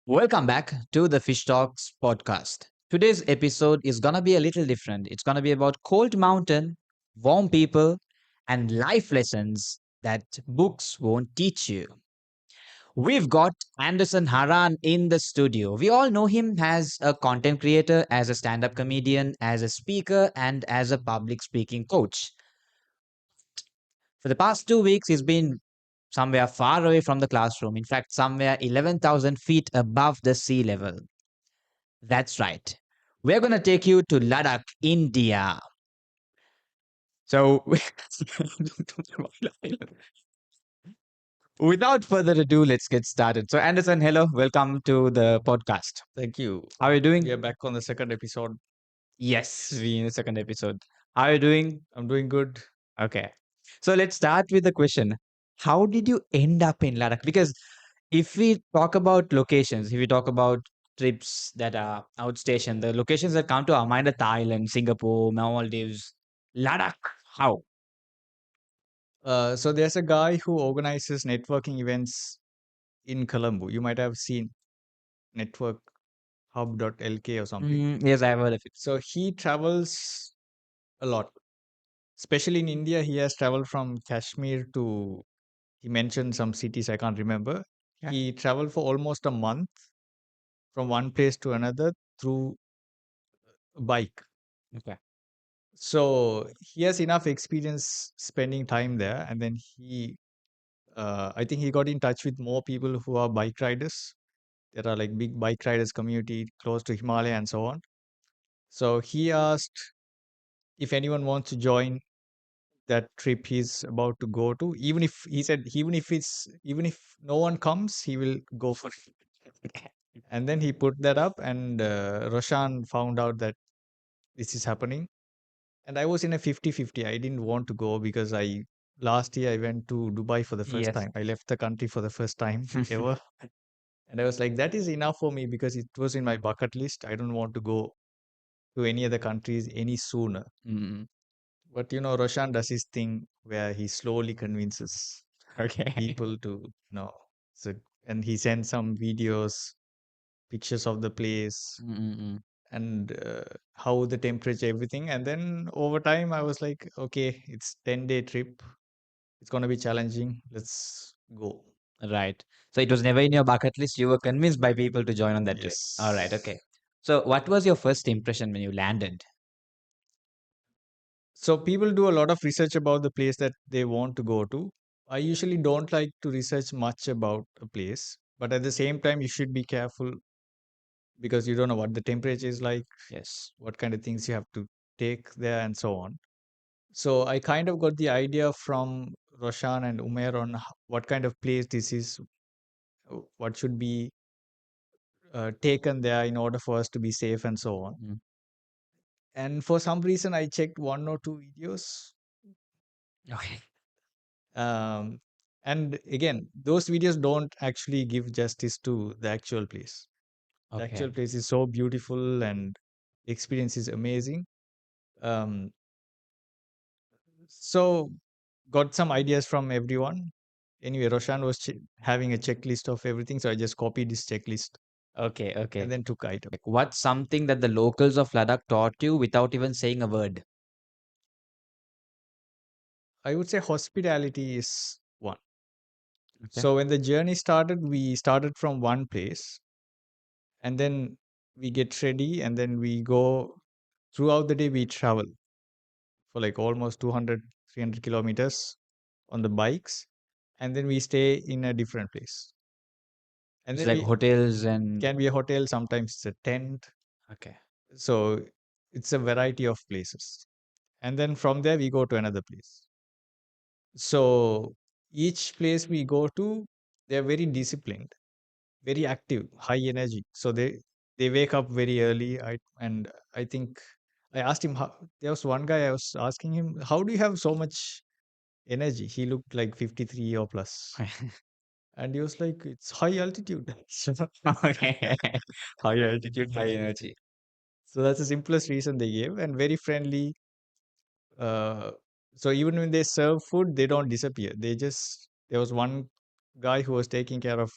Welcome back to the Fishtalks podcast. Today's episode is going to be a little different. It's going to be about cold mountain, warm people, and life lessons that books won't teach you. We've got Anderson Haran in the studio. We all know him as a content creator, as a stand up comedian, as a speaker, and as a public speaking coach. For the past 2 weeks, he's been somewhere far away from the classroom. In fact, somewhere 11,000 feet above the sea level. That's right. We're going to take you to Ladakh, India. So, without further ado, let's get started. So, Anderson, hello. Welcome to the podcast. Thank you. How are you doing? We are back on the second episode. Yes, we in the second episode. How are you doing? I'm doing good. Okay. So, let's start with the question. How did you end up in Ladakh? Because if we talk about locations, if we talk about trips that are outstation, the locations that come to our mind are Thailand, Singapore, Maldives, Ladakh. How? So there's a guy who organizes networking events in Colombo. You might have seen networkhub.lk or something. Yes, I've heard of it. So he travels a lot. Especially in India, he has traveled from Kashmir to, he mentioned some cities I can't remember. Yeah. He traveled for almost a month from one place to another through a bike. Okay. So he has enough experience spending time there, and then I think he got in touch with more people who are bike riders. There are like big bike riders community close to Himalaya and so on. So he asked if anyone wants to join that trip he's about to go to. Even if he said, even if no one comes, he will go for it. And then he put that up, and Roshan found out that this is happening. And I was in a 50-50. I didn't want to go because last year I went to Dubai for the first Yes. time. I left the country for the first time ever. And I was like, that is enough for me because it was in my bucket list. I don't want to go to any other countries any sooner. Mm. But Roshan does his thing where he slowly convinces Okay. people to, so, and he sends some videos, pictures of the place, Mm-mm. and how the temperature, everything. And then over time, I was like, okay, it's 10-day trip. It's going to be challenging. Let's go. Right. So it was never in your bucket list. You were convinced by people to join on that trip. All right. Yes. Okay. So what was your first impression when you landed? So people do a lot of research about the place that they want to go to. I usually don't like to research much about a place, but at the same time, you should be careful because you don't know what the temperature is like, Yes. what kind of things you have to take there, and so on. So I kind of got the idea from Roshan and Umair on what kind of place this is, what should be taken there in order for us to be safe, and so on. Mm. And for some reason, I checked one or two videos. Okay. Um, and again, those videos don't actually give justice to the actual place. The Okay. actual place is so beautiful and the experience is amazing. Um, so got some ideas from everyone. Anyway, Roshan was having a checklist of everything, so I just copied this checklist Okay. and Okay. then took item. Like, what's something that the locals of Ladakh taught you without even saying a word? I would say hospitality is one. Okay. So when the journey started, we started from one place and then we get ready and then we go throughout the day. We travel for like almost 200, 300 kilometers on the bikes, and then we stay in a different place. And It's then like we hotels and can be a hotel, sometimes it's a tent. okay. So it's a variety of places. And then from there we go to another place. So each place we go to, they're very disciplined, very active, high energy. So they wake up very early. I think I asked him how. There was one guy I was asking him, how do you have so much energy? He looked like 53 or plus, and he was like, it's high altitude. Okay. High altitude, high energy. So that's the simplest reason they gave, and very friendly. Uh, so even when they serve food, they don't disappear. There was one guy who was taking care of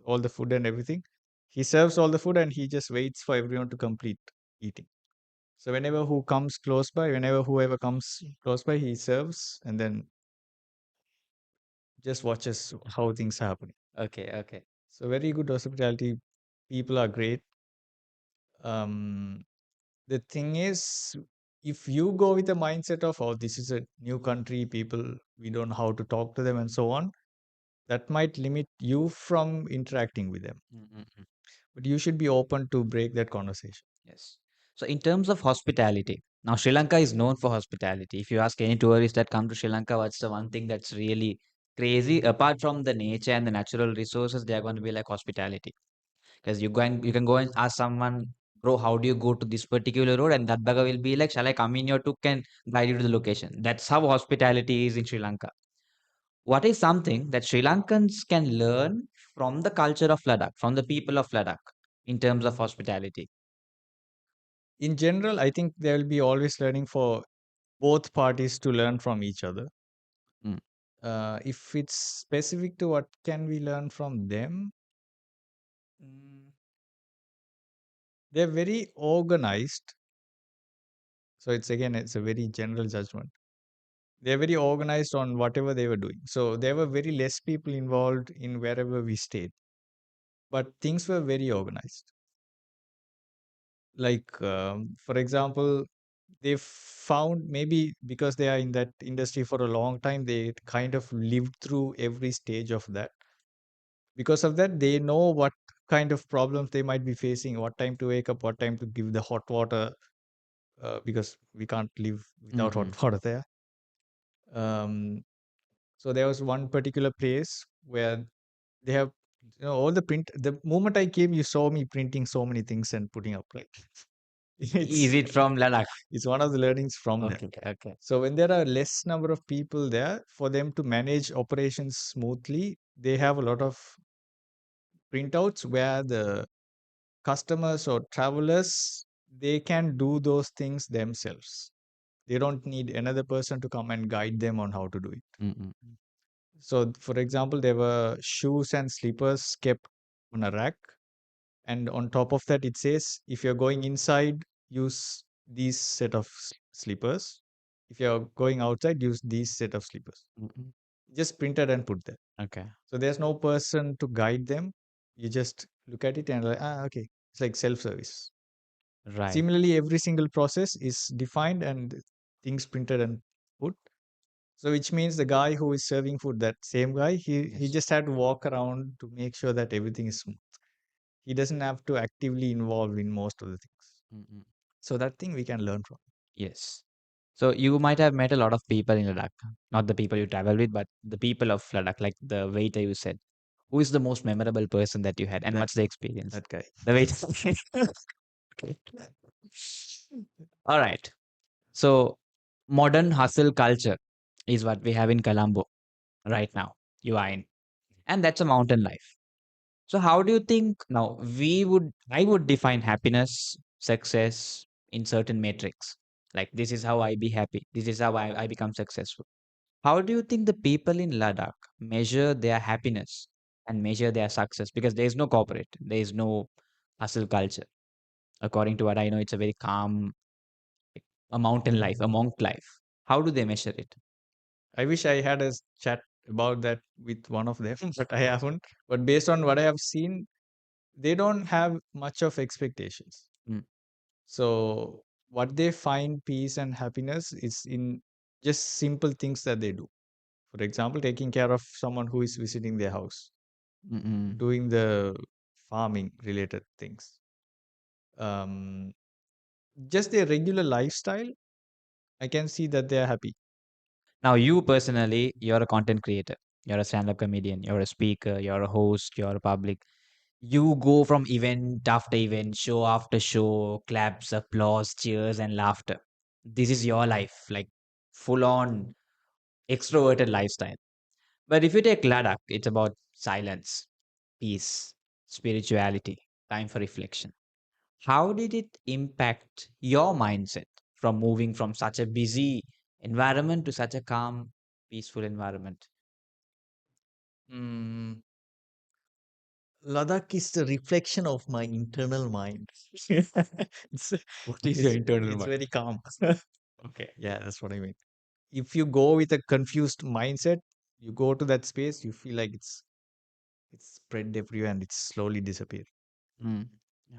all the food and everything. He serves all the food and he just waits for everyone to complete eating. So whenever who comes close by, whenever whoever comes close by, he serves and then just watches how things happen. Okay, okay. So very good hospitality. People are great. Um, the thing is, if you go with a mindset of, oh, this is a new country, people, we don't know how to talk to them and so on, that might limit you from interacting with them. Mm-mm. But you should be open to break that conversation. Yes. So, in terms of hospitality, now Sri Lanka is known for hospitality. If you ask any tourist that come to Sri Lanka, what's the one thing that's really crazy apart from the nature and the natural resources, they are going to be like hospitality. Because you can go and ask someone, bro, how do you go to this particular road? And that bagger will be like, shall I come in your tuk and guide you to the location? That's how hospitality is in Sri Lanka. What is something that Sri Lankans can learn from the culture of Ladakh, from the people of Ladakh, in terms of hospitality? In general, I think there will be always learning for both parties to learn from each other. Mm. If it's specific to what can we learn from them, they're very organized. So it's again, it's a very general judgment. They're very organized on whatever they were doing. So there were very less people involved in wherever we stayed, but things were very organized. Like, for example, they found maybe because they are in that industry for a long time, they kind of lived through every stage of that. Because of that, they know what kind of problems they might be facing, what time to wake up, what time to give the hot water, because we can't live without Mm-mm. hot water there. Um, so there was one particular place where they have, all the print. The moment I came, you saw me printing so many things and putting up. Like Is it's it from Ladakh? it's one of the learnings from there. Okay, okay. So when there are less number of people there, for them to manage operations smoothly, they have a lot of printouts where the customers or travelers, they can do those things themselves. They don't need another person to come and guide them on how to do it. Mm-mm. So for example, there were shoes and slippers kept on a rack, and on top of that it says, if you're going inside, use these set of slippers. If you're going outside, use these set of slippers. Mm-mm. Just printed and put there. Okay. So there's no person to guide them. You just look at it and like, okay, it's like self-service. Right. Similarly, every single process is defined and things printed and put. So which means the guy who is serving food, that same guy, he Yes. just had to walk around to make sure that everything is smooth. He doesn't have to actively involve in most of the things. Mm-mm. So that thing we can learn from. Yes. So you might have met a lot of people in Ladakh, not the people you travel with, but the people of Ladakh, like the waiter you said. Who is the most memorable person that you had, and That what's the experience? that guy. The waiter. Okay. All right. So modern hustle culture is what we have in Colombo right now. You are in, and that's a mountain life. So how do you think now I would define happiness, success in certain metrics. Like this is how I be happy. This is how I become successful. How do you think the people in Ladakh measure their happiness and measure their success? Because there is no corporate, there is no hustle culture. According to what I know, it's a very calm, a mountain life, a monk life. How do they measure it? I wish I had a chat about that with one of them, but I haven't. But based on what I have seen, they don't have much of expectations. Mm, So what they find peace and happiness is in just simple things that they do. For example, taking care of someone who is visiting their house, mm-mm. doing the farming related things. Um, just their regular lifestyle, I can see that they are happy. Now, you personally, you're a content creator. You're a stand-up comedian. You're a speaker. You're a host. You're a public. You go from event after event, show after show, claps, applause, cheers, and laughter. This is your life, like full on extroverted lifestyle. But if you take Ladakh, it's about silence, peace, spirituality, time for reflection. How did it impact your mindset from moving from such a busy environment to such a calm, peaceful environment? Mm, Ladakh is the reflection of my internal mind. it's What is your internal it's mind? very calm. Okay. Yeah, that's what I mean. If you go with a confused mindset, you go to that space, you feel like it's spread everywhere and it's slowly disappear. Mm.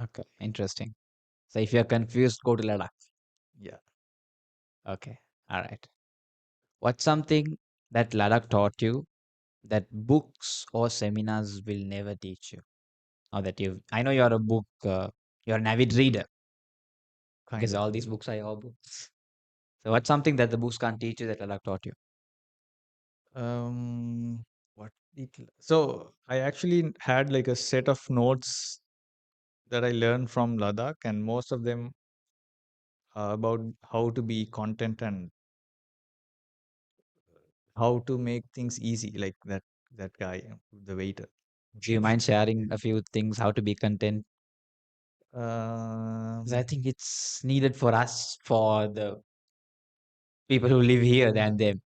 Okay. Interesting. So if you're confused, go to Ladakh. Yeah. Okay. All right. What's something that Ladakh taught you that books or seminars will never teach you? Or that I know you're a book, you're an avid reader because Kind of. all these books are your books. So what's something that the books can't teach you that Ladakh taught you? Um, so I actually had like a set of notes that I learned from Ladakh, and most of them are about how to be content and how to make things easy, like that guy, the waiter. Do you mind sharing a few things how to be content? Because I Um, think it's needed for us, for the people who live here than them.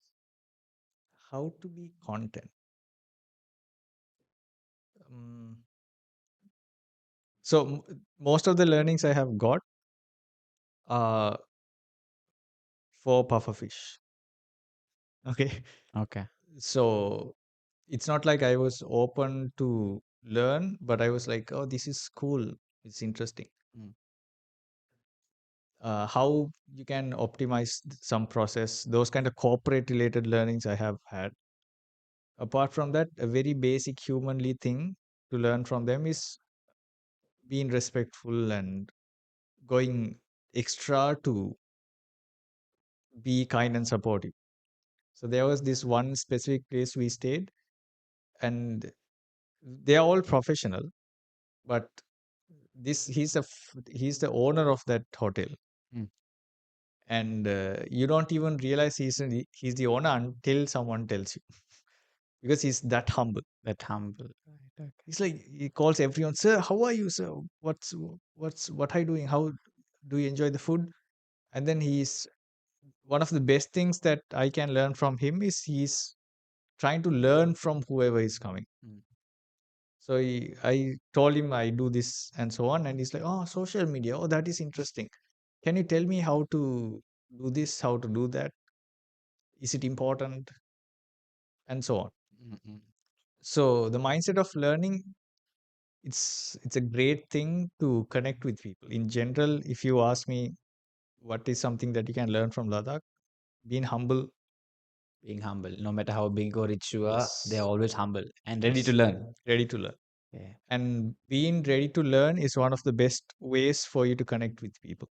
how to be content. Um, so most of the learnings I have got are for pufferfish. Okay, Okay. so it's not like I was open to learn, but I was like, oh, this is cool. It's interesting. Mm. How you can optimize some process, those kind of corporate related learnings I have had. Apart from that, a very basic humanly thing to learn from them is being respectful and going extra to be kind and supportive. So there was this one specific place we stayed, and they are all professional, but this he's the owner of that hotel, Mm. and you don't even realize he's the owner until someone tells you, because he's that humble. That humble. Right. Okay. He's like, he calls everyone, sir, how are you, sir? What are you doing? How do you enjoy the food? And then he's one of the best things that I can learn from him is he's trying to learn from whoever is coming. Mm. So I told him I do this and so on, and he's like, oh, social media, oh, that is interesting. Can you tell me how to do this, how to do that? Is it important? And so on. Mm-mm. So the mindset of learning, it's a great thing to connect with people. In general, if you ask me what is something that you can learn from Ladakh, being humble. Being humble. No matter how big or rich you are, they're Yes, always humble and ready to yes, learn. ready to learn. Yeah. And being ready to learn is one of the best ways for you to connect with people.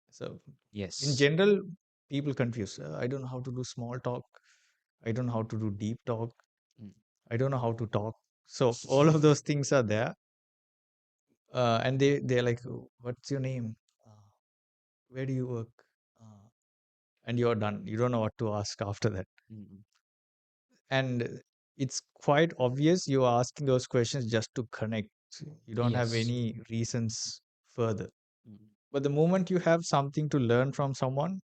So in Yes. general, people confuse. I don't know how to do small talk. I don't know how to do deep talk. Mm. I don't know how to talk. So all of those things are there, and they're like, "Oh, what's your name? Uh, where do you work?" Uh, and you're done. You don't know what to ask after that. Mm-mm. And it's quite obvious you are asking those questions just to connect. You don't have Yes. any reasons further. Mm. But the moment you have something to learn from someone,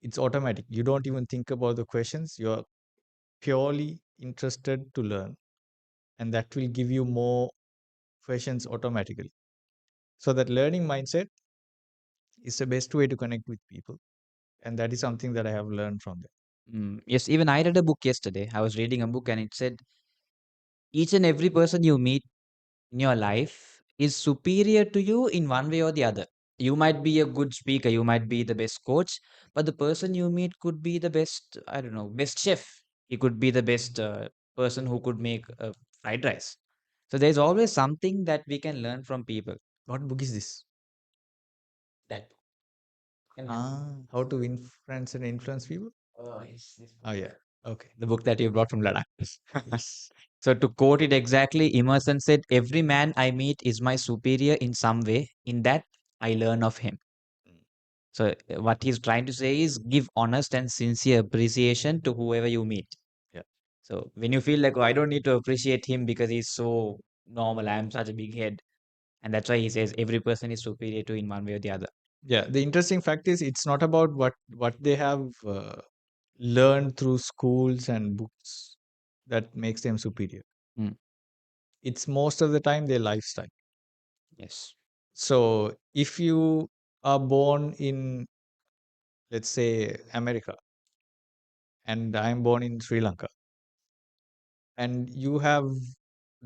it's automatic. You don't even think about the questions. You're purely interested to learn, and that will give you more questions automatically. So that learning mindset is the best way to connect with people, and that is something that I have learned from them. Yes, even I read a book yesterday. I was reading a book and it said each and every person you meet in your life is superior to you in one way or the other. You might be a good speaker, you might be the best coach, but the person you meet could be the best, I don't know, best chef. He could be the best person who could make fried rice. So there's always something that we can learn from people. What book is this? That book. Can I have it? How to influence and influence people? Oh, yes, this Oh book. yeah. Okay. The book that you brought from Ladakh. Yes. So to quote it exactly, Emerson said, "Every man I meet is my superior in some way. In that, I learn of him." Mm. So what he's trying to say is give honest and sincere appreciation to whoever you meet. Yeah. So when you feel like, oh, I don't need to appreciate him because he's so normal, I'm such a big head. And that's why he says every person is superior to in one way or the other. Yeah. The interesting fact is, it's not about what they have learned through schools and books that makes them superior. Mm. It's most of the time their lifestyle. Yes. So if you are born in, let's say, America, and I'm born in Sri Lanka, and you have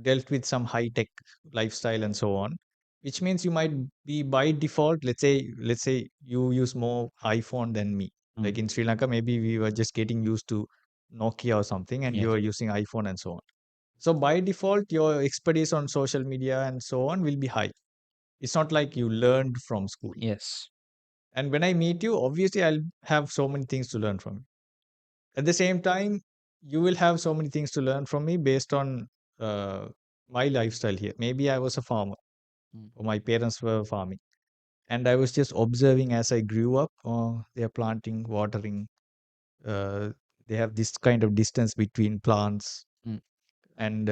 dealt with some high tech lifestyle and so on, which means you might be by default, let's say you use more iPhone than me. Like Mm. in Sri Lanka, maybe we were just getting used to Nokia or something, and you Yes. are using iPhone and so on. So by default, your expertise on social media and so on will be high. It's not like you learned from school. Yes. And when I meet you, obviously I'll have so many things to learn from you. At the same time, you will have so many things to learn from me based on uh, my lifestyle here. Maybe I was a farmer, Mm. or my parents were farming, and I was just observing as I grew up. Oh, they are planting, watering. Uh, they have this kind of distance between plants, Mm. and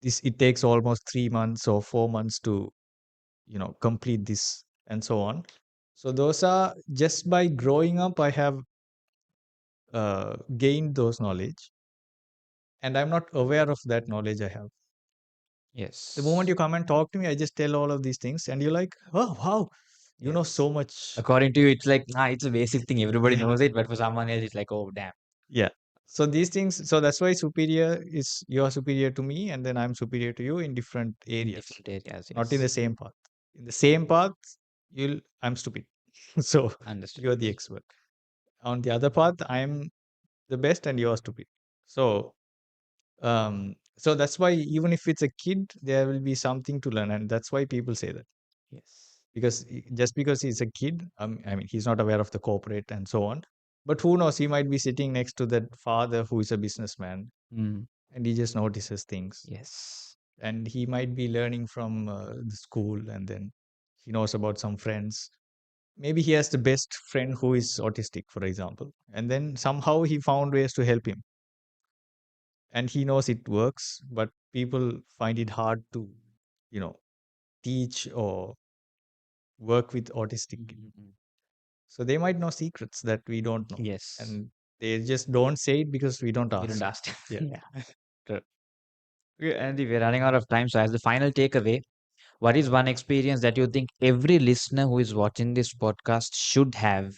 this it takes almost 3 months or 4 months to complete this and so on. So those are just by growing up. I have gained those knowledge, and I'm not aware of that knowledge I have. The moment Yes. you come and talk to me, I just tell all of these things, and you're like, "Oh, wow, you know Yes. so much." According to you, it's like, nah, it's a basic thing. Everybody Yeah, knows it, but for someone else, it's like, oh, damn, yeah. So these things, so that's why superior is you are superior to me, and then I'm superior to you in different in areas, different areas. not in the Yes. same path. In the same path, I'm stupid, so Understood. you're the expert. On the other path, I'm the best, and you're stupid. So, so that's why even if it's a kid, there will be something to learn, and that's why people say that. Yes. Because just because he's a kid, I mean, he's not aware of the corporate and so on. But who knows? He might be sitting next to that father who is a businessman, Mm. and he just notices things. Yes. And he might be learning from the school, and then he knows about some friends. Maybe he has the best friend who is autistic, for example, and then somehow he found ways to help him, and he knows it works. But people find it hard to, you know, teach or work with autistic kids. Mm-mm. So they might know secrets that we don't know. Yes. And they just don't say it because we don't We don't ask. ask. Yeah. Yeah. True. Okay, Andy, we're running out of time. So, as the final takeaway, what is one experience that you think every listener who is watching this podcast should have,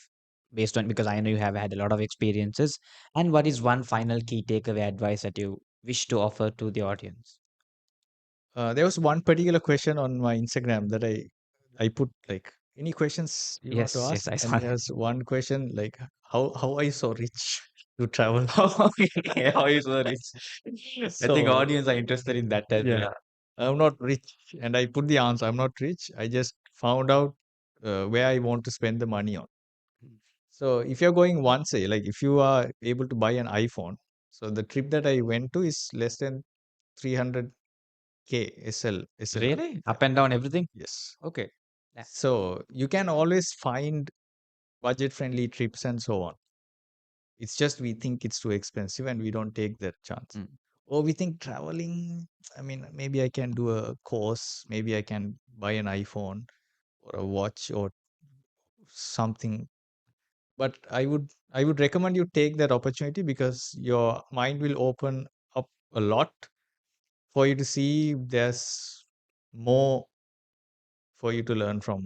based on, because I know you have had a lot of experiences? And what is one final key takeaway advice that you wish to offer to the audience? There was one particular question on my Instagram that I put like, any questions you want to Yes, ask? yes, I And saw that. there's one question like, how are you so rich to travel? Okay, how is so rich? I think So audience are interested in that as yeah, well. I'm not rich, and I put the answer. I'm not rich. I just found out where I want to spend the money on. So if you're going once a, like if you are able to buy an iPhone, so the trip that I went to is less than 300K SLR. Really? Yeah. Up and down everything? Yes. Okay. Yeah. So you can always find budget friendly trips and so on. It's just we think it's too expensive and we don't take that chance. Mm. Or we think traveling, I mean, maybe I can do a course, maybe I can buy an iPhone or a watch or something. But I would recommend you take that opportunity, because your mind will open up a lot for you to see there's more for you to learn from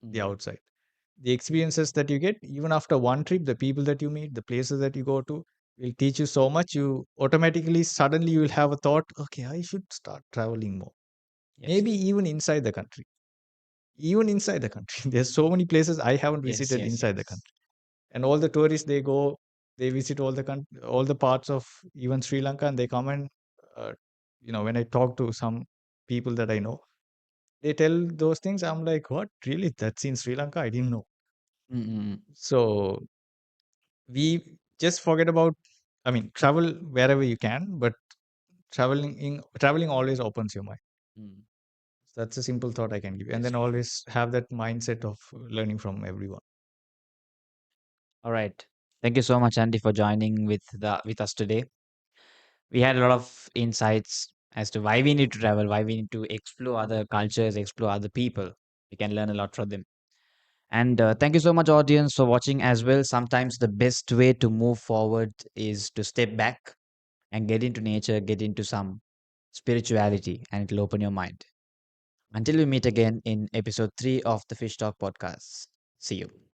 the Mm. outside. The experiences that you get, even after one trip, the people that you meet, the places that you go to, will teach you so much. You automatically, suddenly, you will have a thought, okay, I should start traveling more. Yes. Maybe even inside the country. Even inside the country. There's so many places I haven't Yes, visited yes, inside the yes. country. And all the tourists, they visit all the parts of even Sri Lanka, and they come and, uh, when I talk to some people that I know, they tell those things. I'm like, what? Really? That's in Sri Lanka? I didn't know. Mm-mm. So we just forget about, I mean, travel wherever you can, but traveling always opens your mind. Mm. That's a simple thought I can give you. And Yes. then always have that mindset of learning from everyone. All right. Thank you so much, Andy, for joining with us today. We had a lot of insights as to why we need to travel, why we need to explore other cultures, explore other people. We can learn a lot from them. And thank you so much, audience, for watching as well. Sometimes the best way to move forward is to step back and get into nature, get into some spirituality, and it'll open your mind. Until we meet again in episode 3 of the Fish Talk podcast. See you.